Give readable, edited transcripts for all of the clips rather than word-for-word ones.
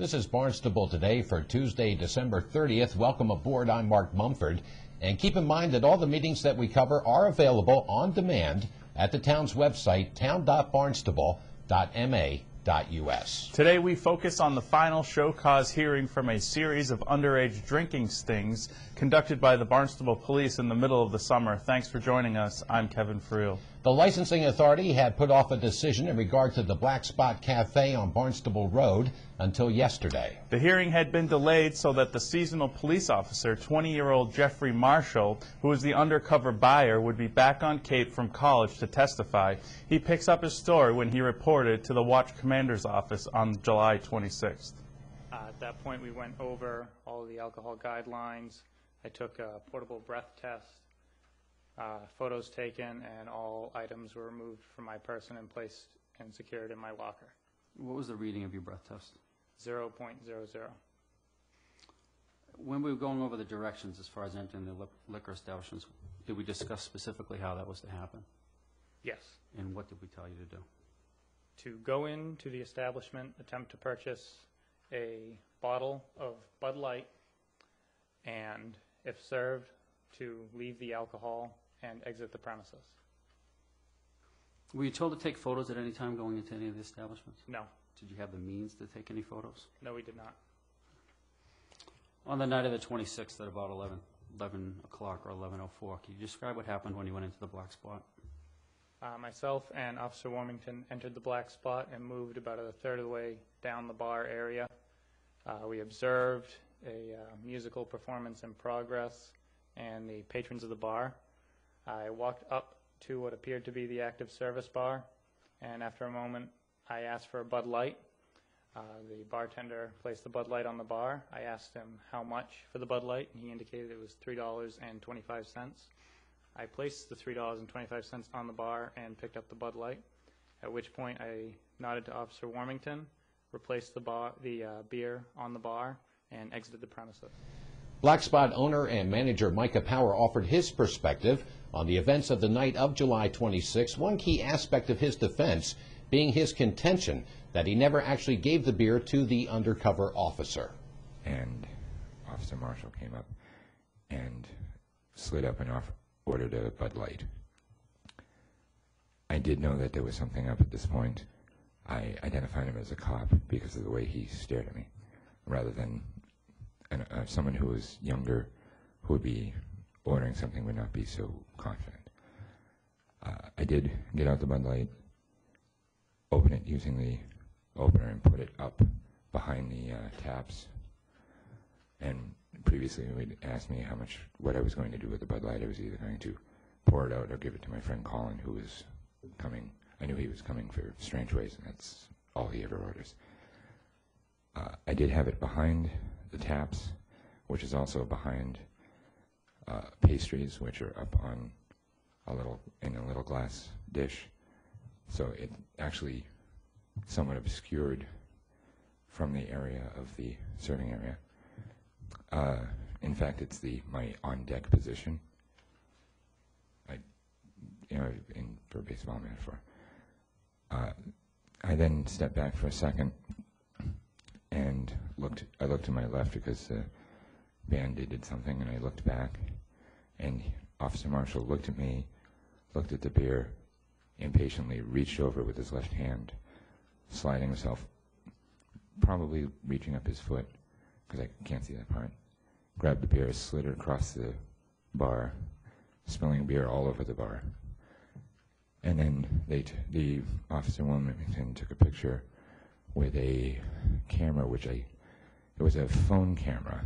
This is Barnstable Today for Tuesday, December 30th. Welcome aboard. I'm Mark Mumford. And keep in mind that all the meetings that we cover are available on demand at the town's website, town.barnstable.ma.us. Today we focus on the final show cause hearing from a series of underage drinking stings conducted by the Barnstable Police in the middle of the summer. Thanks for joining us. I'm Kevin Friel. The licensing authority had put off a decision in regard to the Black Spot Cafe on Barnstable Road until yesterday. The hearing had been delayed so that the seasonal police officer, 20-year-old Jeffrey Marshall, who was the undercover buyer, would be back on Cape from college to testify. He picks up his story when he reported to the Watch Commander's office on July 26th. At that point, we went over all of the alcohol guidelines. I took a portable breath test, photos taken, and all items were removed from my person and placed and secured in my locker. What was the reading of your breath test? 0.00. When we were going over the directions as far as entering the liquor establishments, did we discuss specifically how that was to happen? Yes. And what did we tell you to do? To go into the establishment, attempt to purchase a bottle of Bud Light, and if served, to leave the alcohol and exit the premises. Were you told to take photos at any time going into any of the establishments? No. Did you have the means to take any photos? No, we did not. On the night of the 26th at about 11 o'clock or 11:04, can you describe what happened when you went into the Black Spot? Myself and Officer Warmington entered the Black Spot and moved about a third of the way down the bar area. We observed a musical performance in progress and the patrons of the bar. I walked up to what appeared to be the active service bar, and after a moment I asked for a Bud Light. The bartender placed the Bud Light on the bar. I asked him how much for the Bud Light, and he indicated it was $3.25. I placed the $3.25 on the bar and picked up the Bud Light, at which point I nodded to Officer Warmington, replaced the beer on the bar, and exited the premises. Black Spot owner and manager Micah Power offered his perspective on the events of the night of July 26. One key aspect of his defense being his contention that he never actually gave the beer to the undercover officer. And Officer Marshall came up and slid up and ordered a Bud Light. I did know that there was something up at this point. I identified him as a cop because of the way he stared at me, rather than someone who was younger who would be ordering something would not be so confident. I did get out the Bud Light, open it using the opener, and put it up behind the taps. And previously, when he'd asked me what I was going to do with the Bud Light, I was either going to pour it out or give it to my friend Colin, who was coming. I knew he was coming for Strange Ways, and that's all he ever orders. I did have it behind the taps, which is also behind pastries, which are up on in a little glass dish. So it actually somewhat obscured from the area of the serving area. In fact, it's my on-deck position. For a baseball metaphor. I then stepped back for a second and I looked to my left because the band did something, and I looked back, and Officer Marshall looked at me, looked at the beer, impatiently reached over with his left hand, sliding himself, probably reaching up his foot, because I can't see that part, grabbed the beer, slid it across the bar, spilling beer all over the bar. And then the Officer Wilmington took a picture with a camera, it was a phone camera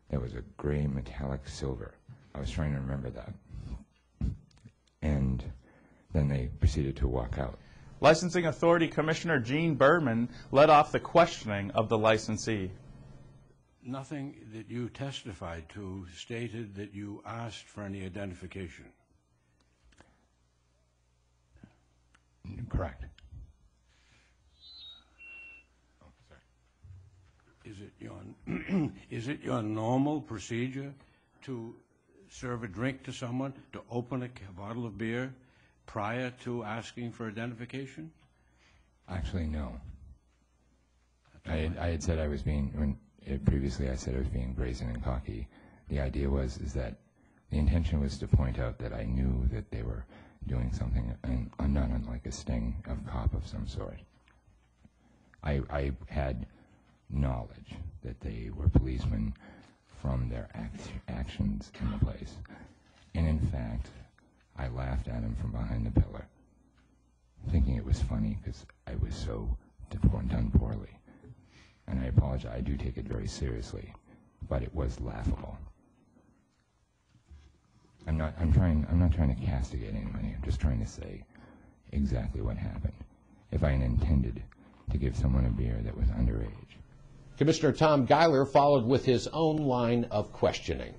that was a gray metallic silver. I was trying to remember that. And then they proceeded to walk out. Licensing Authority Commissioner Gene Berman led off the questioning of the licensee. Nothing that you testified to stated that you asked for any identification. Correct. Oh, sorry. Is it your normal procedure to serve a drink to someone, to open a bottle of beer prior to asking for identification? Actually, no. I had said I was being, previously I said I was being brazen and cocky. The idea is that the intention was to point out that I knew that they were doing something not unlike a sting of cop of some sort. I had knowledge that they were policemen from their actions in the place. And in fact, I laughed at him from behind the pillar, thinking it was funny because I was so done poorly. And I apologize, I do take it very seriously, but it was laughable. I'm not trying to castigate anybody. I'm just trying to say exactly what happened. If I had intended to give someone a beer that was underage. Commissioner Tom Geiler followed with his own line of questioning.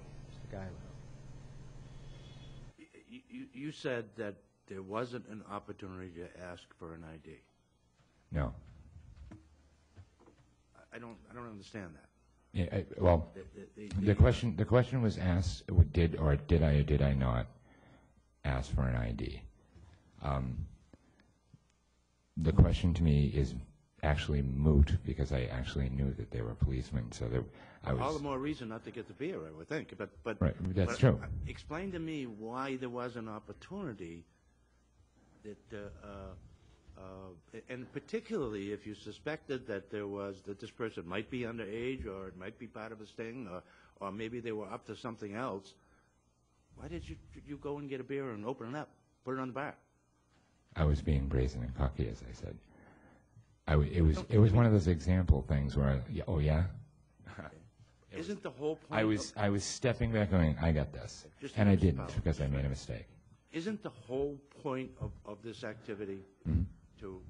You said that there wasn't an opportunity to ask for an ID. No. I don't understand that. Yeah, well, the question was asked: did I not ask for an ID? The question to me is actually moot because I actually knew that they were policemen. So I was all the more reason not to get the beer, I would think. But right, that's true. Explain to me why there was an opportunity that. And particularly if you suspected that that this person might be underage or it might be part of a sting or maybe they were up to something else, why did you go and get a beer and open it up, put it on the bar? I was being brazen and cocky, as I said. It was one of those example things where oh yeah? Isn't the whole point I was stepping back going, I got this. And I didn't because I made a mistake. Isn't the whole point of this activity to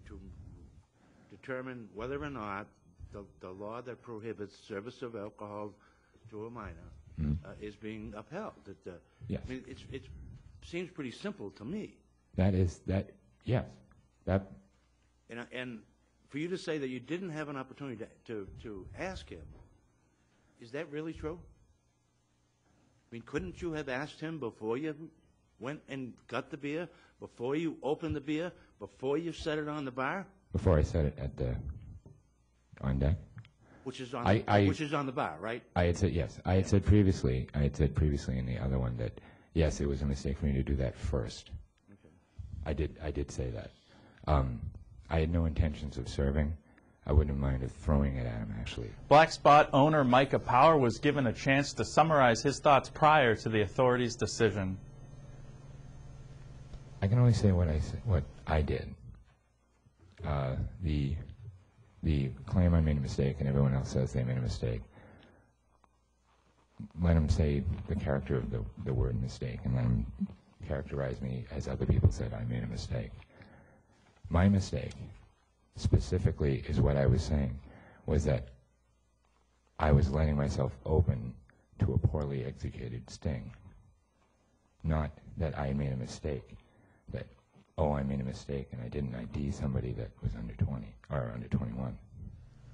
determine whether or not the law that prohibits service of alcohol to a minor is being upheld? Yes. I mean, it seems pretty simple to me. Yes. And for you to say that you didn't have an opportunity to ask him, is that really true? I mean, couldn't you have asked him before you went and got the beer, before you opened the beer, before you set it on the bar? Before I set it on deck? Which is on the bar, right? I had said yes. I had said previously in the other one that yes, it was a mistake for me to do that first. Okay. I did say that. I had no intentions of serving. I wouldn't mind of throwing it at him, actually. Black Spot owner Micah Power was given a chance to summarize his thoughts prior to the authorities' decision. I can only say what I did. The claim I made a mistake and everyone else says they made a mistake. Let them say the character of the word mistake and let them characterize me as other people said I made a mistake. My mistake, specifically, is what I was saying, was that I was letting myself open to a poorly executed sting. Not that I made a mistake, that, oh, I made a mistake and I didn't ID somebody that was under 20 or under 21.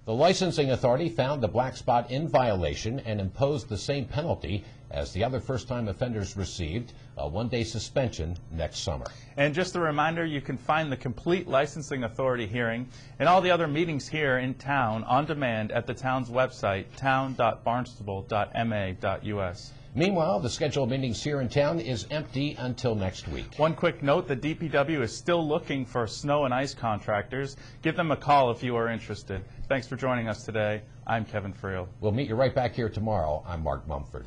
The licensing authority found the Black Spot in violation and imposed the same penalty as the other first-time offenders received, a one-day suspension next summer. And just a reminder, you can find the complete licensing authority hearing and all the other meetings here in town on demand at the town's website, town.barnstable.ma.us. Meanwhile, the scheduled meetings here in town is empty until next week. One quick note, the DPW is still looking for snow and ice contractors. Give them a call if you are interested. Thanks for joining us today. I'm Kevin Friel. We'll meet you right back here tomorrow. I'm Mark Mumford.